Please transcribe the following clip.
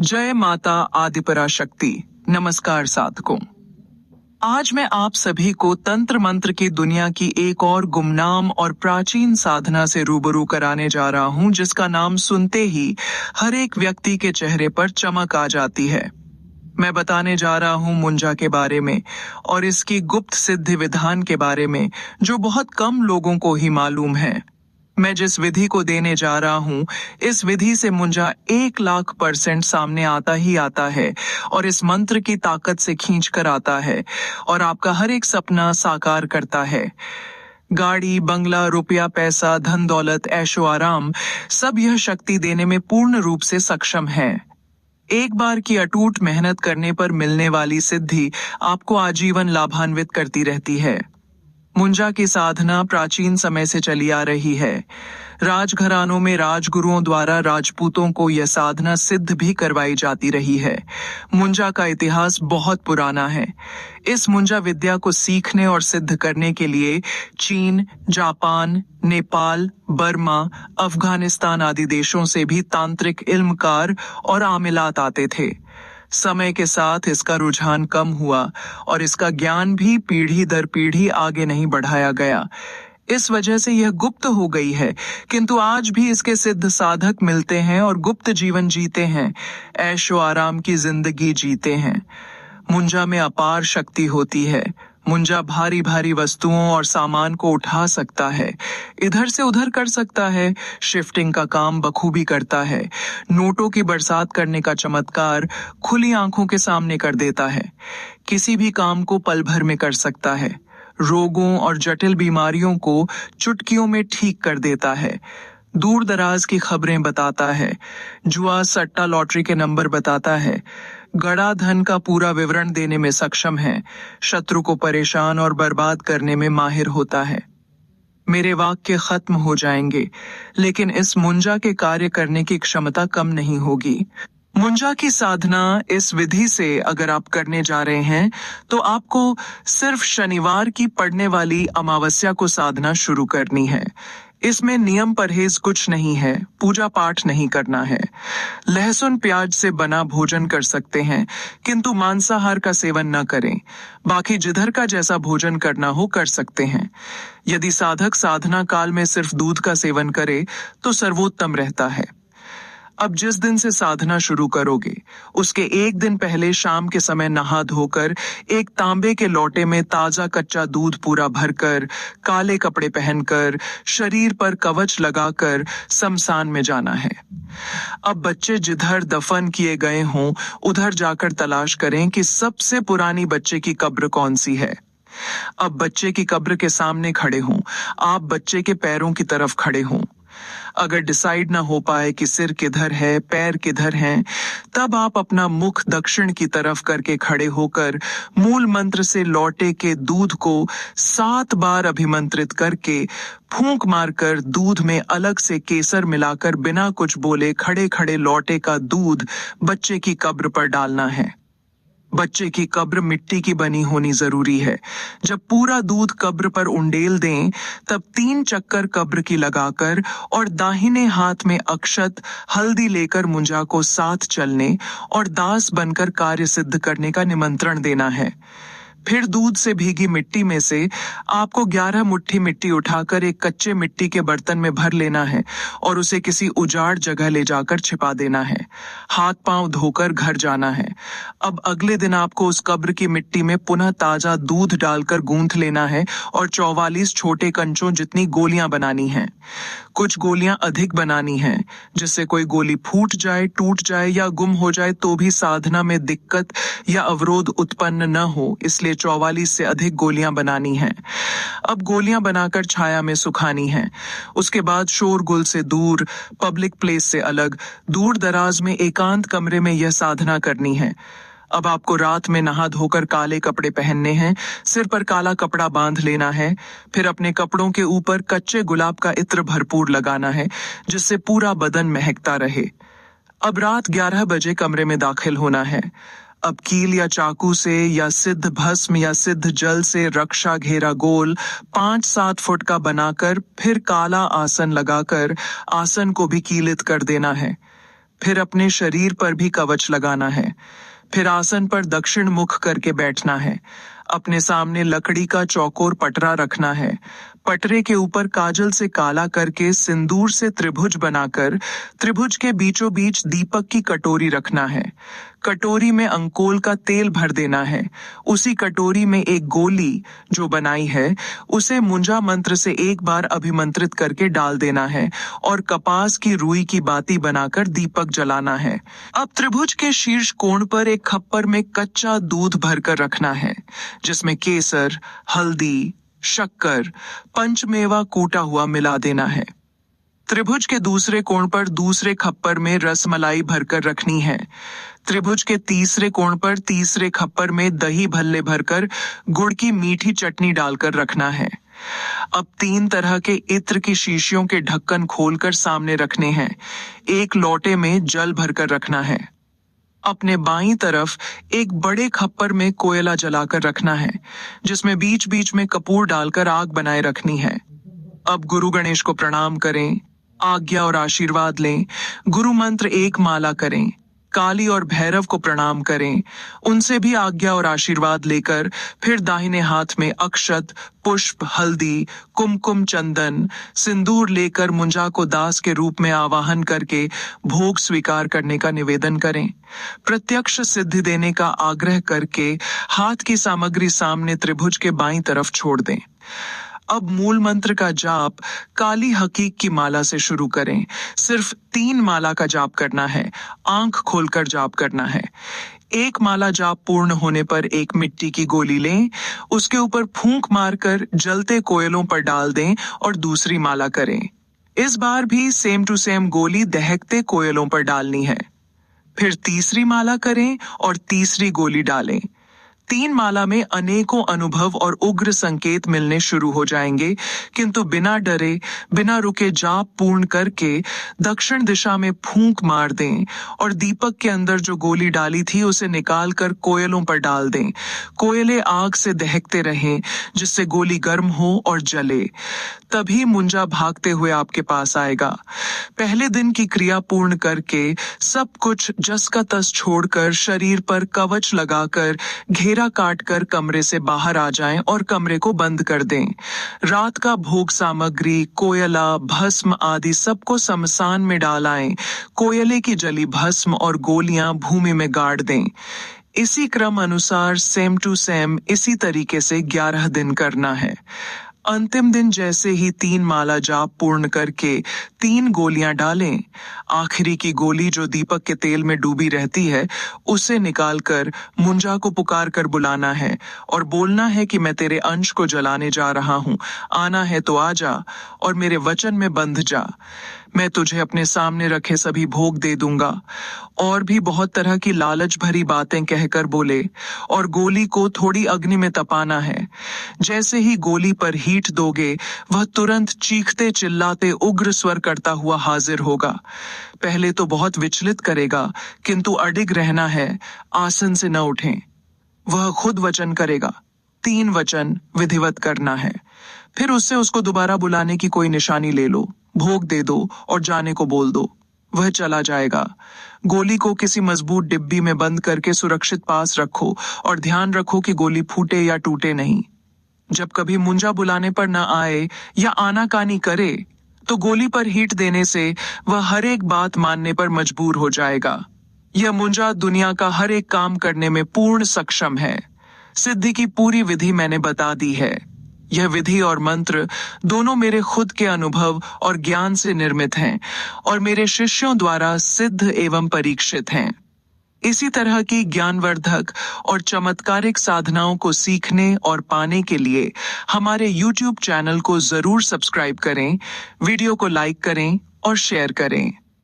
जय माता आदिपराशक्ति। नमस्कार साधकों। आज मैं आप सभी को तंत्र मंत्र की दुनिया की एक और गुमनाम और प्राचीन साधना से रूबरू कराने जा रहा हूं, जिसका नाम सुनते ही हर एक व्यक्ति के चेहरे पर चमक आ जाती है। मैं बताने जा रहा हूं मुंजा के बारे में और इसकी गुप्त सिद्धि विधान के बारे में, जो बहुत कम लोगों को ही मालूम है। मैं जिस विधि को देने जा रहा हूं, इस विधि से मुंजा 1,00,000% सामने आता ही आता है और इस मंत्र की ताकत से खींच कर आता है और आपका हर एक सपना साकार करता है। गाड़ी, बंगला, रुपया, पैसा, धन दौलत, ऐशो आराम, सब यह शक्ति देने में पूर्ण रूप से सक्षम है। एक बार की अटूट मेहनत करने पर मिलने वाली सिद्धि आपको आजीवन लाभान्वित करती रहती है। मुंजा की साधना प्राचीन समय से चली आ रही है। राजघरानों में राजगुरुओं द्वारा राजपूतों को यह साधना सिद्ध भी करवाई जाती रही है। मुंजा का इतिहास बहुत पुराना है। इस मुंजा विद्या को सीखने और सिद्ध करने के लिए चीन, जापान, नेपाल, बर्मा, अफगानिस्तान आदि देशों से भी तांत्रिक इल्मकार और आमिलात आते थे। समय के साथ इसका रुझान कम हुआ और इसका ज्ञान भी पीढ़ी दर पीढ़ी आगे नहीं बढ़ाया गया। इस वजह से यह गुप्त हो गई है, किंतु आज भी इसके सिद्ध साधक मिलते हैं और गुप्त जीवन जीते हैं, ऐशो आराम की जिंदगी जीते हैं। मुंजा में अपार शक्ति होती है। मुंजा भारी भारी वस्तुओं और सामान को उठा सकता है, इधर से उधर कर सकता है, शिफ्टिंग का काम बखूबी करता है, नोटों की बरसात करने का चमत्कार खुली आंखों के सामने कर देता है, किसी भी काम को पल भर में कर सकता है, रोगों और जटिल बीमारियों को चुटकियों में ठीक कर देता है, दूर दराज की खबरें बताता है, जुआ, सट्टा, लॉटरी के नंबर बताता है, गड़ा धन का पूरा विवरण देने में सक्षम है, शत्रु को परेशान और बर्बाद करने में माहिर होता है। मेरे वाक्य खत्म हो जाएंगे, लेकिन इस मुंजा के कार्य करने की क्षमता कम नहीं होगी। मुंजा की साधना इस विधि से अगर आप करने जा रहे हैं, तो आपको सिर्फ शनिवार की पड़ने वाली अमावस्या को साधना शुरू करनी है। इसमें नियम परहेज कुछ नहीं है, पूजा पाठ नहीं करना है। लहसुन प्याज से बना भोजन कर सकते हैं, किंतु मांसाहार का सेवन न करें। बाकी जिधर का जैसा भोजन करना हो कर सकते हैं। यदि साधक साधना काल में सिर्फ दूध का सेवन करे तो सर्वोत्तम रहता है। अब जिस दिन से साधना शुरू करोगे, उसके एक दिन पहले शाम के समय नहा धोकर एक तांबे के लोटे में ताजा कच्चा दूध पूरा भरकर, काले कपड़े पहनकर, शरीर पर कवच लगाकर शमशान में जाना है। अब बच्चे जिधर दफन किए गए हों, उधर जाकर तलाश करें कि सबसे पुरानी बच्चे की कब्र कौन सी है। अब बच्चे की कब्र के सामने खड़े हों, आप बच्चे के पैरों की तरफ खड़े हों। अगर डिसाइड ना हो पाए कि सिर किधर है, पैर किधर हैं, तब आप अपना मुख दक्षिण की तरफ करके खड़े होकर मूल मंत्र से लौटे के दूध को 7 बार अभिमंत्रित करके फूंक मारकर दूध में अलग से केसर मिलाकर बिना कुछ बोले खड़े खड़े लौटे का दूध बच्चे की कब्र पर डालना है। बच्चे की कब्र मिट्टी की बनी होनी जरूरी है। जब पूरा दूध कब्र पर उंडेल दें, तब 3 चक्कर कब्र की लगाकर और दाहिने हाथ में अक्षत, हल्दी लेकर मुंजा को साथ चलने और दास बनकर कार्य सिद्ध करने का निमंत्रण देना है। फिर दूध से भीगी मिट्टी में से आपको 11 मुट्ठी मिट्टी उठाकर एक कच्चे मिट्टी के बर्तन में भर लेना है और उसे किसी उजाड़ जगह ले जाकर छिपा देना है। हाथ पांव धोकर घर जाना है। अब अगले दिन आपको उस कब्र की मिट्टी में पुनः ताजा दूध डालकर गूंथ लेना है और 44 छोटे कंचों जितनी गोलियां बनानी हैं। कुछ गोलियां अधिक बनानी हैं, जिससे कोई गोली फूट जाए, टूट जाए या गुम हो जाए तो भी साधना में दिक्कत या अवरोध उत्पन्न न हो, इसलिए 44 से अधिक गोलियां बनानी हैं। अब गोलियां बनाकर छाया में सुखानी हैं। उसके बाद शोरगुल से दूर, पब्लिक प्लेस से अलग, दूर दराज में एकांत कमरे में यह साधना करनी है। अब आपको रात में नहा धोकर काले कपड़े पहनने हैं, सिर पर काला कपड़ा बांध लेना है, फिर अपने कपड़ों के ऊपर कच्चे गुलाब का इत्र भरपूर लगाना है, जिससे पूरा बदन महकता रहे। अब रात 11 बजे कमरे में दाखिल होना है। अब कील या चाकू से या सिद्ध भस्म या सिद्ध जल से रक्षा घेरा गोल 5-7 फुट का बनाकर फिर काला आसन लगाकर आसन को भी कीलित कर देना है। फिर अपने शरीर पर भी कवच लगाना है। फिर आसन पर दक्षिण मुख करके बैठना है। अपने सामने लकड़ी का चौकोर पटरा रखना है। पटरे के ऊपर काजल से काला करके सिंदूर से त्रिभुज बनाकर त्रिभुज के बीचों बीच दीपक की कटोरी रखना है। कटोरी में अंकोल का तेल भर देना है। उसी कटोरी में एक गोली जो बनाई है उसे मुंजा मंत्र से एक बार अभिमंत्रित करके डाल देना है और कपास की रुई की बाती बनाकर दीपक जलाना है। अब त्रिभुज के शीर्ष कोण पर एक खप्पर में कच्चा दूध भरकर रखना है, जिसमें केसर, हल्दी, शक्कर, पंचमेवा कूटा हुआ मिला देना है। त्रिभुज के दूसरे कोण पर दूसरे खप्पर में रसमलाई भरकर रखनी है। त्रिभुज के तीसरे कोण पर तीसरे खप्पर में दही भल्ले भरकर गुड़ की मीठी चटनी डालकर रखना है। अब 3 तरह के इत्र की शीशियों के ढक्कन खोलकर सामने रखने हैं। एक लोटे में जल भरकर रखना है। अपने बाईं तरफ एक बड़े खप्पर में कोयला जलाकर रखना है, जिसमें बीच बीच में कपूर डालकर आग बनाए रखनी है। अब गुरु गणेश को प्रणाम करें, आज्ञा और आशीर्वाद लें, गुरु मंत्र 1 माला करें, काली और भैरव को प्रणाम करें, उनसे भी आज्ञा और आशीर्वाद लेकर फिर दाहिने हाथ में अक्षत, पुष्प, हल्दी, कुमकुम, चंदन, सिंदूर लेकर मुंजा को दास के रूप में आवाहन करके भोग स्वीकार करने का निवेदन करें। प्रत्यक्ष सिद्धि देने का आग्रह करके हाथ की सामग्री सामने त्रिभुज के बाईं तरफ छोड़ दें। अब मूल मंत्र का जाप काली हकीक की माला से शुरू करें। सिर्फ 3 माला का जाप करना है, आंख खोलकर जाप करना है। 1 माला जाप पूर्ण होने पर एक मिट्टी की गोली लें, उसके ऊपर फूंक मारकर जलते कोयलों पर डाल दें और दूसरी माला करें। इस बार भी सेम टू सेम गोली दहकते कोयलों पर डालनी है। फिर तीसरी माला करें और तीसरी गोली डालें। 3 माला में अनेकों अनुभव और उग्र संकेत मिलने शुरू हो जाएंगे, किंतु बिना डरे, बिना रुके जाप पूर्ण करके दक्षिण दिशा में फूंक मार दें और दीपक के अंदर जो गोली डाली थी उसे निकाल कर कोयलों पर डाल दें। कोयले आग से दहकते रहें, जिससे गोली गर्म हो और जले। तभी मुंजा भागते हुए आपके पास आएगा। पहले दिन की क्रिया पूर्ण करके सब कुछ जस का तस छोड़कर शरीर पर कवच लगाकर घेरा काटकर कमरे से बाहर आ जाएं और कमरे को बंद कर दें। रात का भोग सामग्री, कोयला, भस्म आदि सबको शमशान में डाल आएं। कोयले की जली भस्म और गोलियां भूमि में गाड़ दें। इसी क्रम अनुसार सेम टू सेम इसी तरीके से 11 दिन करना है। अंतिम दिन जैसे ही 3 माला जाप पूर्ण करके 3 गोलियां डालें। आखिरी की गोली जो दीपक के तेल में डूबी रहती है उसे निकालकर मुंजा को पुकार कर बुलाना है और बोलना है कि मैं तेरे अंश को जलाने जा रहा हूं, आना है तो आ जा और मेरे वचन में बंध जा। मैं तुझे अपने सामने रखे सभी भोग दे दूंगा। और भी बहुत तरह की लालच भरी बातें कहकर बोले और गोली को थोड़ी अग्नि में तपाना है। जैसे ही गोली पर हीट दोगे वह तुरंत चीखते चिल्लाते उग्र स्वर करता हुआ हाजिर होगा। पहले तो बहुत विचलित करेगा, किंतु अडिग रहना है, आसन से न उठें। वह खुद वचन करेगा, 3 वचन विधिवत करना है। फिर उससे उसको दोबारा बुलाने की कोई निशानी ले लो, भोग दे दो और जाने को बोल दो। वह चला जाएगा। गोली को किसी मजबूत डिब्बी में बंद करके सुरक्षित पास रखो और ध्यान रखो कि गोली फूटे या टूटे नहीं। जब कभी मुंजा बुलाने पर न आए या आनाकानी करे तो गोली पर हीट देने से वह हर एक बात मानने पर मजबूर हो जाएगा। यह मुंजा दुनिया का हर एक काम करने में पूर्ण सक्षम है। सिद्धि की पूरी विधि मैंने बता दी है। यह विधि और मंत्र दोनों मेरे खुद के अनुभव और ज्ञान से निर्मित हैं और मेरे शिष्यों द्वारा सिद्ध एवं परीक्षित हैं। इसी तरह की ज्ञानवर्धक और चमत्कारिक साधनाओं को सीखने और पाने के लिए हमारे YouTube चैनल को जरूर सब्सक्राइब करें, वीडियो को लाइक करें और शेयर करें।